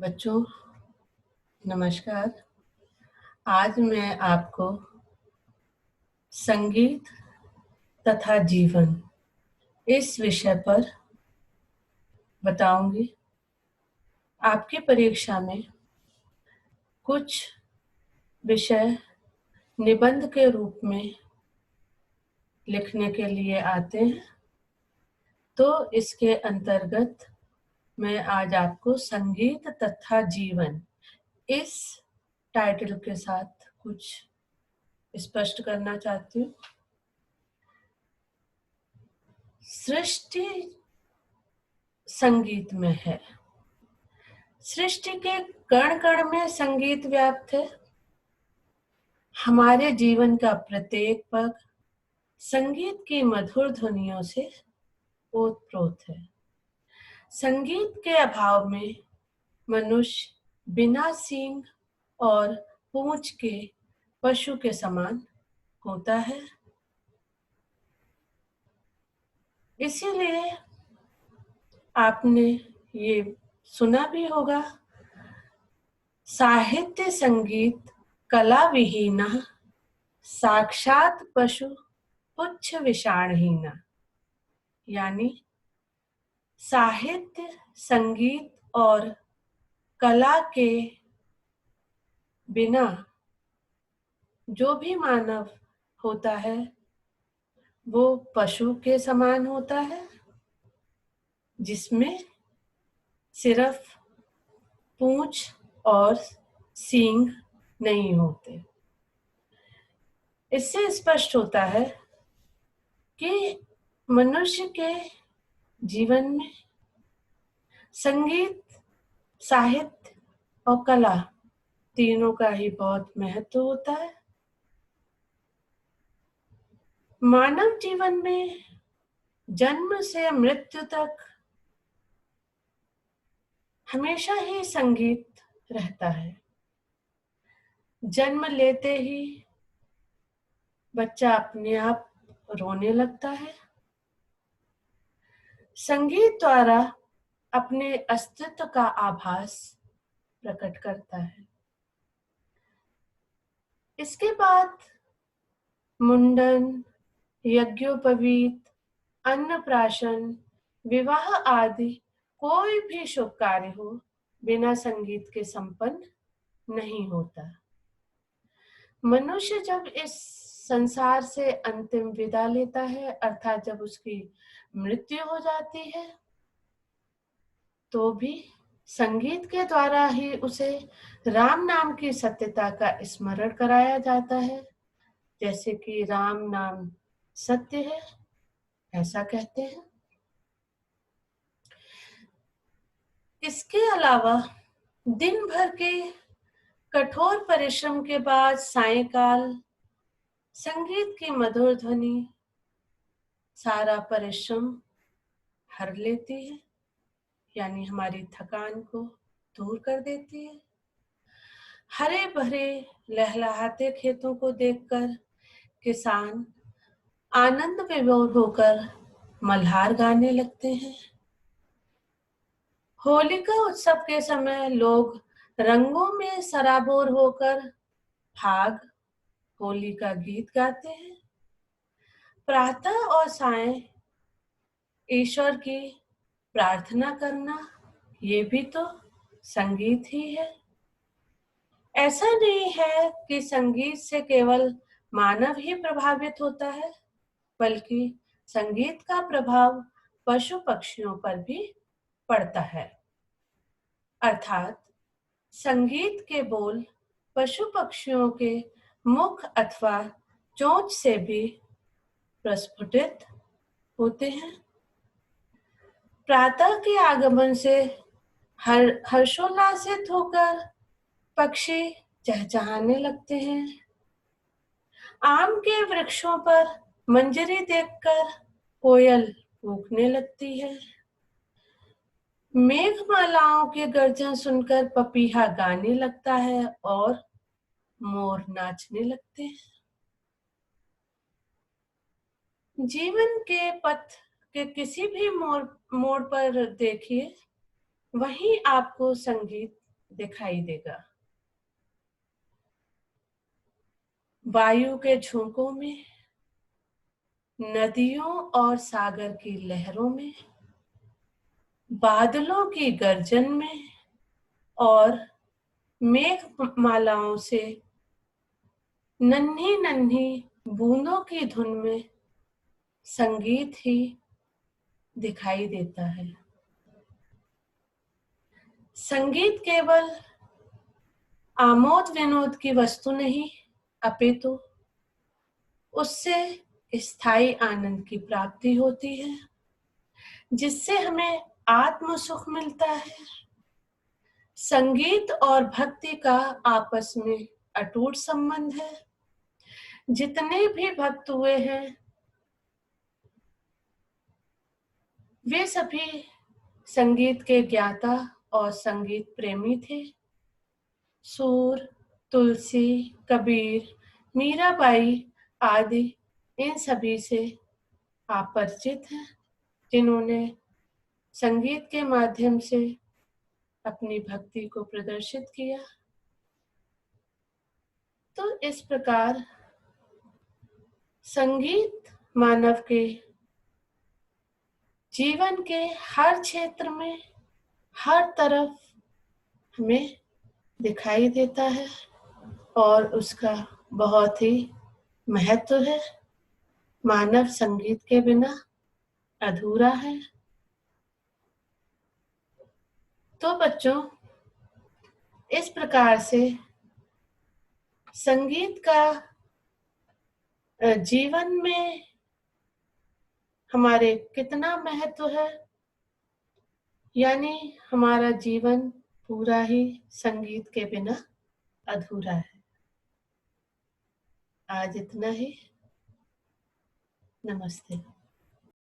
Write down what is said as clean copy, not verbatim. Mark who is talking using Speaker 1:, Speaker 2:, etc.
Speaker 1: बच्चों नमस्कार। आज मैं आपको संगीत तथा जीवन इस विषय पर बताऊंगी। आपकी परीक्षा में कुछ विषय निबंध के रूप में लिखने के लिए आते हैं, तो इसके अंतर्गत मैं आज आपको संगीत तथा जीवन इस टाइटल के साथ कुछ स्पष्ट करना चाहती हूँ। सृष्टि संगीत में है। सृष्टि के कण कण में संगीत व्याप्त है। हमारे जीवन का प्रत्येक पग संगीत की मधुर ध्वनियों से ओतप्रोत है। संगीत के अभाव में मनुष्य बिना सींग और पूंछ के पशु के समान होता है। इसीलिए आपने ये सुना भी होगा, साहित्य संगीत कला विहीना साक्षात पशु पुच्छ विषाणहीना। यानी साहित्य संगीत और कला के बिना जो भी मानव होता है वो पशु के समान होता है, जिसमें सिर्फ पूंछ और सींग नहीं होते। इससे स्पष्ट होता है कि मनुष्य के जीवन में संगीत, साहित्य और कला तीनों का ही बहुत महत्व होता है। मानव जीवन में जन्म से मृत्यु तक हमेशा ही संगीत रहता है। जन्म लेते ही बच्चा अपने आप रोने लगता है। संगीत द्वारा अपने अस्तित्व का आभास प्रकट करता है। इसके बाद मुंडन, यज्ञोपवीत, अन्नप्राशन, विवाह आदि कोई भी शुभ कार्य हो बिना संगीत के संपन्न नहीं होता। मनुष्य जब इस संसार से अंतिम विदा लेता है, अर्थात जब उसकी मृत्यु हो जाती है, तो भी संगीत के द्वारा ही उसे राम नाम की सत्यता का स्मरण कराया जाता है। जैसे कि राम नाम सत्य है, ऐसा कहते हैं। इसके अलावा दिन भर के कठोर परिश्रम के बाद सायंकाल संगीत की मधुर ध्वनि सारा परिश्रम हर लेती है, यानी हमारी थकान को दूर कर देती है। हरे भरे लहलहाते खेतों को देखकर किसान आनंद विभोर होकर मल्हार गाने लगते हैं। होलिका उत्सव के समय लोग रंगों में सराबोर होकर फाग होली का गीत गाते हैं। प्रातः और सायं ईश्वर की प्रार्थना करना, ये भी तो संगीत ही है। ऐसा नहीं है कि संगीत से केवल मानव ही प्रभावित होता है, बल्कि संगीत का प्रभाव पशु पक्षियों पर भी पड़ता है। अर्थात संगीत के बोल पशु पक्षियों के मुख अथवा चोंच से भी प्रस्फुटित होते हैं। प्रातः के आगमन से हर्षोल्लासित होकर पक्षी चहचहाने लगते हैं। आम के वृक्षों पर मंजरी देखकर कोयल कूकने लगती है। मेघमालाओं के गर्जन सुनकर पपीहा गाने लगता है और मोर नाचने लगते हैं। जीवन के पथ के किसी भी मोड़ पर देखिए, वहीं आपको संगीत दिखाई देगा। वायु के झोंकों में, नदियों और सागर की लहरों में, बादलों की गर्जन में और मेघ मालाओं से नन्ही नन्ही बूंदों की धुन में संगीत ही दिखाई देता है। संगीत केवल आमोद विनोद की वस्तु नहीं, अपितु उससे स्थायी आनंद की प्राप्ति होती है, जिससे हमें आत्म सुख मिलता है। संगीत और भक्ति का आपस में अटूट संबंध है। जितने भी भक्त हुए हैं वे सभी संगीत के ज्ञाता और संगीत प्रेमी थे। सूर, तुलसी, कबीर, मीराबाई आदि इन सभी से आप परिचित हैं, जिन्होंने संगीत के माध्यम से अपनी भक्ति को प्रदर्शित किया। तो इस प्रकार संगीत मानव के जीवन के हर क्षेत्र में, हर तरफ हमें दिखाई देता है और उसका बहुत ही महत्व है। मानव संगीत के बिना अधूरा है। तो बच्चों, इस प्रकार से संगीत का जीवन में हमारे कितना महत्व है, यानी हमारा जीवन पूरा ही संगीत के बिना अधूरा है। आज इतना ही। नमस्ते।